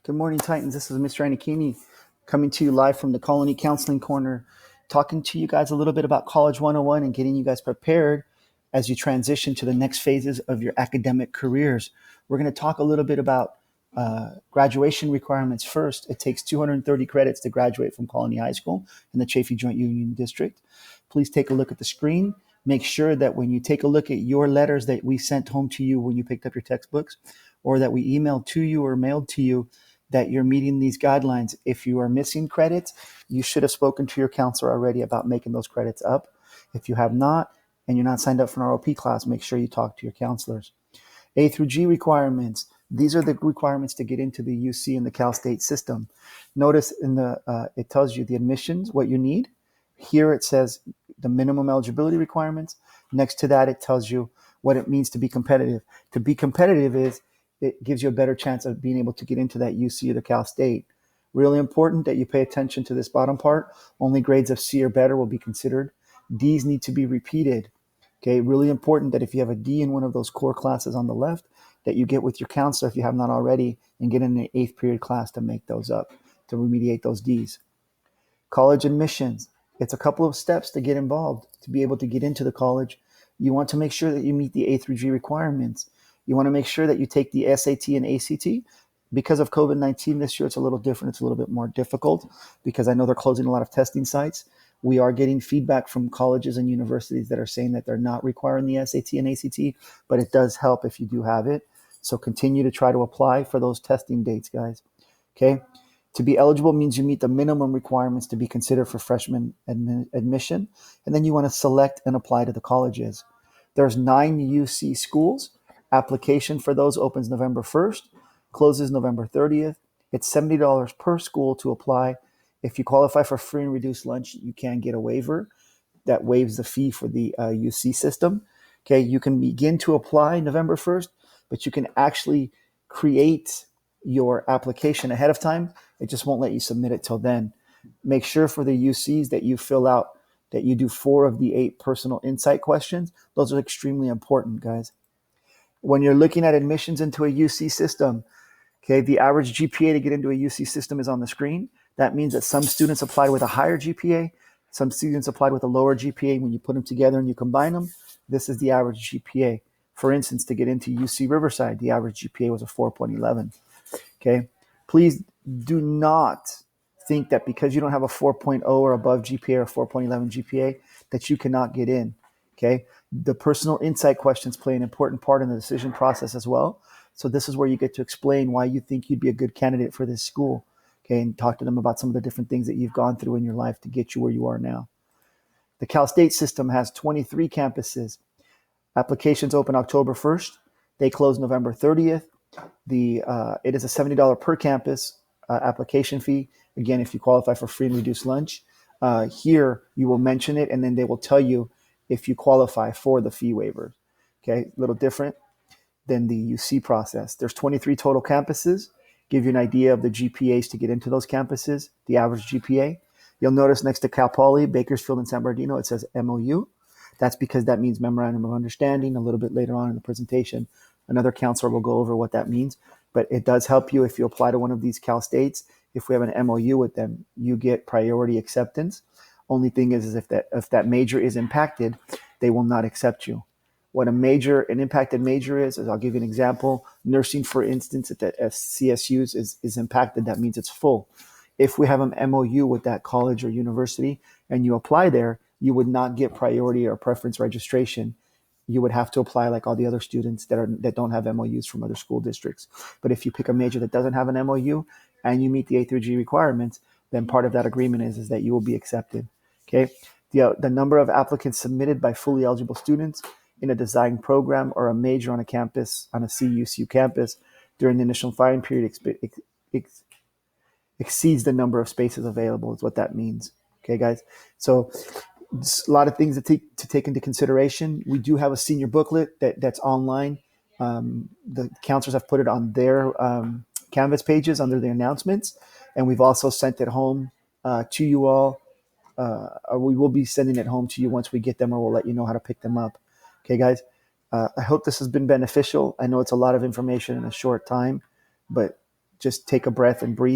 Good morning, Titans. This is Mr. Anakini coming to you live from the Colony Counseling Corner, talking to you guys a little bit about College 101 and getting you guys prepared as you transition to the next phases of your academic careers. We're going to talk a little bit about graduation requirements first. It takes 230 credits to graduate from Colony High School in the Chaffee Joint Union District. Please take a look at the screen. Make sure that when you take a look at your letters that we sent home to you when you picked up your textbooks, or that we emailed to you or mailed to you, that you're meeting these guidelines. If you are missing credits, you should have spoken to your counselor already about making those credits up. If you have not, and you're not signed up for an ROP class, make sure you talk to your counselors. A through G requirements. These are the requirements to get into the UC and the Cal State system. Notice in the it tells you the admissions, what you need. Here it says the minimum eligibility requirements. Next to that, it tells you what it means to be competitive. To be competitive is it gives you a better chance of being able to get into that UC or the Cal State. Really important that you pay attention to this bottom part. Only grades of C or better will be considered. D's need to be repeated. Okay, really important that if you have a D in one of those core classes on the left, that you get with your counselor if you have not already and get in an 8th period class to make those up, to remediate those D's. College admissions. It's a couple of steps to get involved to be able to get into the college. You want to make sure that you meet the A through G requirements. You want to make sure that you take the SAT and ACT. Because of COVID-19 this year, it's a little different. It's a little bit more difficult because I know they're closing a lot of testing sites. We are getting feedback from colleges and universities that are saying that they're not requiring the SAT and ACT, but it does help if you do have it. So continue to try to apply for those testing dates, guys. Okay. To be eligible means you meet the minimum requirements to be considered for freshman admission, and then you want to select and apply to the colleges. There's 9 UC schools. Application for those opens November 1st, closes November 30th. It's $70 per school to apply. If you qualify for free and reduced lunch, you can get a waiver that waives the fee for the UC system. Okay, you can begin to apply November 1st, but you can actually create your application ahead of time. It just won't let you submit it till then. Make sure for the UCs that you fill out, that you do 4 of the 8 personal insight questions. Those are extremely important, guys. When you're looking at admissions into a UC system, okay, the average GPA to get into a UC system is on the screen. That means that some students applied with a higher GPA, some students applied with a lower GPA. When you put them together and you combine them, this is the average GPA. For instance, to get into UC Riverside, the average GPA was a 4.11. Okay, please do not think that because you don't have a 4.0 or above GPA or 4.11 GPA that you cannot get in. Okay, the personal insight questions play an important part in the decision process as well. So this is where you get to explain why you think you'd be a good candidate for this school. Okay, and talk to them about some of the different things that you've gone through in your life to get you where you are now. The Cal State system has 23 campuses. Applications open October 1st. They close November 30th. It is a $70 per campus application fee. Again, if you qualify for free and reduced lunch, here you will mention it, and then they will tell you if you qualify for the fee waiver. Okay, a little different than the UC process. There's 23 total campuses. Give you an idea of the GPAs to get into those campuses, the average GPA. You'll notice next to Cal Poly, Bakersfield, and San Bernardino, it says MOU. That's because that means Memorandum of Understanding. A little bit later on in the presentation, another counselor will go over what that means. But it does help you if you apply to one of these Cal States. If we have an MOU with them, you get priority acceptance. Only thing is if that major is impacted, they will not accept you. What an impacted major is I'll give you an example. Nursing, for instance, at the CSUs is impacted. That means it's full. If we have an MOU with that college or university and you apply there, you would not get priority or preference registration. You would have to apply like all the other students that don't have MOUs from other school districts. But if you pick a major that doesn't have an MOU and you meet the A through G requirements, then part of that agreement is that you will be accepted. Okay. The number of applicants submitted by fully eligible students in a design program or a major on a campus, on a CUCU campus during the initial filing period exceeds the number of spaces available is what that means. Okay, guys. So a lot of things to take into consideration. We do have a senior booklet that's online. The counselors have put it on their Canvas pages under the announcements, and we've also sent it home to you all. Or we will be sending it home to you once we get them, or we'll let you know how to pick them up. Okay, guys. I hope this has been beneficial. I know it's a lot of information in a short time, but just take a breath and breathe.